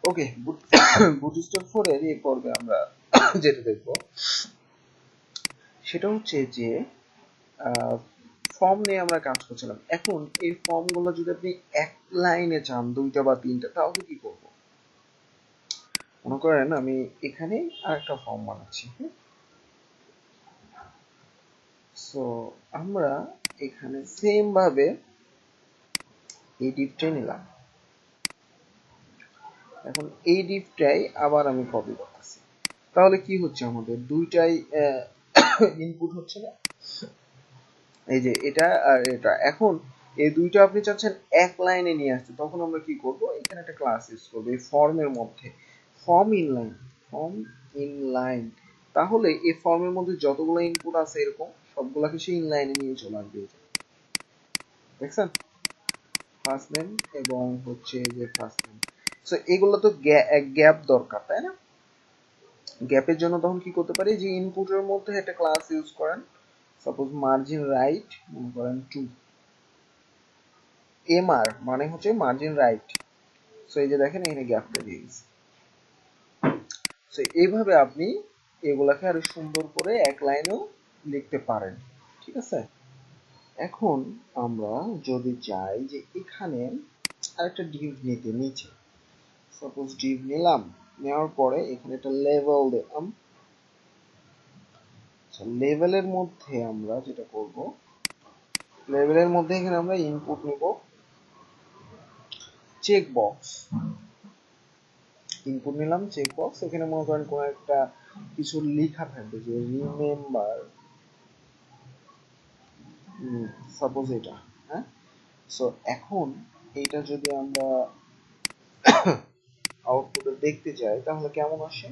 ওকে, bootstrap 4 এর এই পর্বে আমরা যেটা দেখব সেটা হচ্ছে যে ফর্ম নিয়ে আমরা কাজ করছিলাম। এখন এই ফর্মগুলো যদি আপনি এক লাইনে চান, দুইটা বা তিনটা, তাহলে কি করব? মনে করেন আমি এখানে আরেকটা ফর্ম বানাচ্ছি। সো আমরা এখানে সেম ভাবে এই ডিপটা নিলাম। এখন এই ডিপটাই আবার আমি কপি করতেছি। তাহলে কি হচ্ছে, আমাদের দুইটাই ইনপুট হচ্ছে না? এই যে এটা আর এটা। এখন এই দুইটা আপনি চাচ্ছেন এক লাইনে নিয়ে আসতে, তখন আমরা কি করব? এখানে একটা ক্লাস ইউজ করব এই ফর্মের মধ্যে, ফর্ম ইন লাইন। তাহলে এই ফর্মের মধ্যে যতগুলো ইনপুট আছে এরকম সবগুলাকে সে ইনলাইনে নিয়ে চলে আসবে। দেখছেন? ফার্স্ট নেম এবং হচ্ছে যে ফার্স্ট নেম। সো এগুলো তো গ্যাপ দরকার, তাই না? গ্যাপের জন্য তখন কি করতে পারি, যে ইনপুটের মধ্যে একটা ক্লাস ইউজ করেন, সাপোজ মার্জিন রাইট মনে করেন 2, এমআর মানে হচ্ছে মার্জিন রাইট। সো এই যে দেখেন এখানে গ্যাপটা দিয়ে দিয়েছি। সো এইভাবে আপনি এগুলাকে আরো সুন্দর করে এক লাইনেও লিখতে পারেন। ঠিক আছে? এখন আমরা যদি চাই যে এখানে আরেকটা ডিভ নিতে, নিচে সাপোজ ডিভ নিলাম, নেওয়ার পরে এখানে একটা লেভেল দিলাম। লেভেলের মধ্যে আমরা যেটা করব, লেভেলের মধ্যে এখানে আমরা ইনপুট নিব চেক বক্স। ইনপুট নিলাম চেক বক্স, এখানে মনে করেন কোন একটা কিছু লেখা থাকবে যে রিমেম্বার, সাপোজ এটা। হ্যাঁ, সো এখন এইটা যদি আমরা আউটপুটে দেখতে চাই তাহলে কেমন আসে?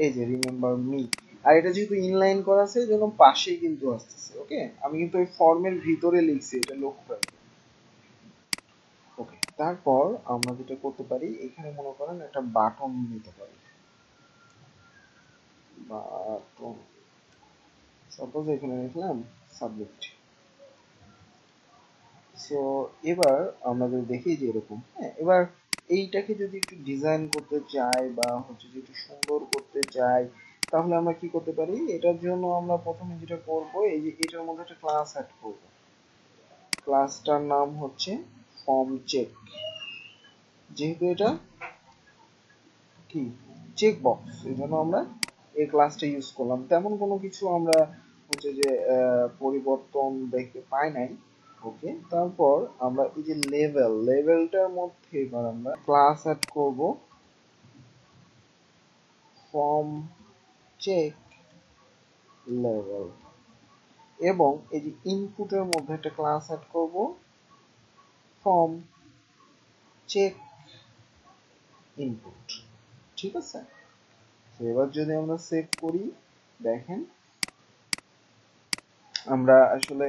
এই যে রিমেম্বার মি। আর এটা যেহেতু ইনলাইন করা আছে এই জন্য পাশেই কিন্তু আসতেছে। ওকে, আমি কিন্তু এই ফর্মের ভিতরে লিখছি, এটা লক্ষ্য রাখবেন। ওকে, তারপর আমরা যেটা করতে পারি, এখানে মনে করেন একটা বাটন নিতে পারি। বাটন, সাপোজ এখানে লিখলাম সাবমিট। সো এবার আমরা যদি দেখি যে এরকম, হ্যাঁ, এবার এইটাকে যদি একটু ডিজাইন করতে চাই বা হচ্ছে যে একটু সুন্দর করতে চাই, তাহলে আমরা কি করতে পারি? এটার জন্য আমরা প্রথমে যেটা করব, এই যে এটার মধ্যে একটা ক্লাস অ্যাড করব। ক্লাসটার নাম হচ্ছে ফর্ম চেক। যেহেতু এটা কি চেক বক্স, এই জন্য আমরা এই ক্লাসটা ইউজ করলাম। তেমন কোনো কিছু আমরা হচ্ছে যে পরিবর্তন দেখতে পাই নাই। ওকে, তারপর আমরা এই যে লেভেলটার মধ্যে এবার আমরা ক্লাস অ্যাড করব ফর্ম চেক লেভেল, এবং এই যে ইনপুটের মধ্যে একটা ক্লাস অ্যাড করব ফর্ম চেক ইনপুট। ঠিক আছে? এবার যদি আমরা সেভ করি, দেখেন আমরা আসলে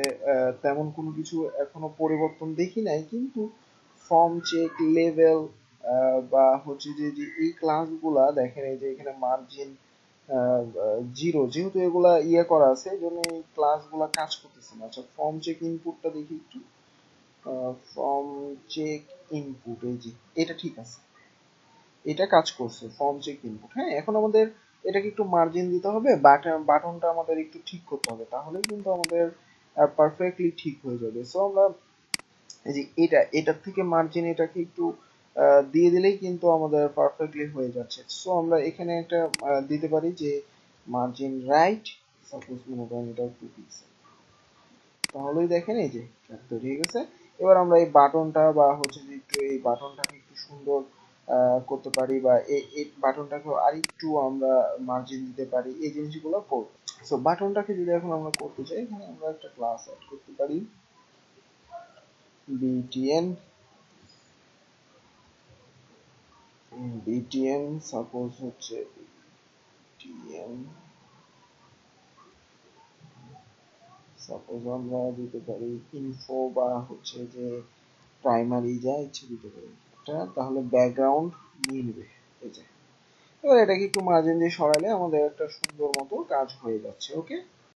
তেমন কোনো কিছু এখনো পরিবর্তন দেখি নাই, কিন্তু ফর্ম চেক লেভেল বা হচ্ছে যে যে এই ক্লাসগুলা দেখেন, এই যে এখানে মার্জিন 0, যেহেতু এগুলা ইয়ে করা আছে এই জন্য এই ক্লাসগুলা কাজ করতেছে না। আচ্ছা, ফর্ম চেক ইনপুটটা দেখি একটু। ফর্ম চেক ইনপুট, এই যে এটা ঠিক আছে, এটা কাজ করছে ফর্ম চেক ইনপুট। হ্যাঁ, এখন আমাদের এটাকে একটু মার্জিন দিতে হবে, বাটনটা আমাদের একটু ঠিক করতে হবে, তাহলেই কিন্তু আমাদের পারফেক্টলি ঠিক হয়ে যাবে। সো আমরা এই যে এটার থেকে মার্জিন এটাকে একটু দিয়ে দিলেই কিন্তু আমাদের পারফেক্টলি হয়ে যাচ্ছে। সো আমরা এখানে একটা দিতে পারি যে মার্জিন রাইট, সাপোজ মনে করেন এটা 2 পিক্সেল। তাহলেই দেখেন এই যে তৈরি হয়ে গেছে। এবার আমরা এই বাটনটা বা হচ্ছে যে একটু এই বাটনটাকে একটু সুন্দর করতে পারি, বা এই বাটনটাকে আরেকটু আমরা মার্জিন দিতে পারি, এই জিনিসগুলো করব। সো বাটনটাকে যদি এখন আমরা করতে চাই, এখানে আমরা একটা ক্লাস অ্যাড করতে পারি btn, সাপোজ হচ্ছে btn, সাপোজ আমরা দিতে পারি ইনফো বা হচ্ছে যে প্রাইমারি, যা ইচ্ছে দিতে পারি এটা, তাহলে ব্যাকগ্রাউন্ড নিয়ে নেবে। এই যে এবার এটাকে একটু মার্জিন দিয়ে সরালে আমাদের একটা সুন্দর মতো কাজ হয়ে যাচ্ছে। ওকে,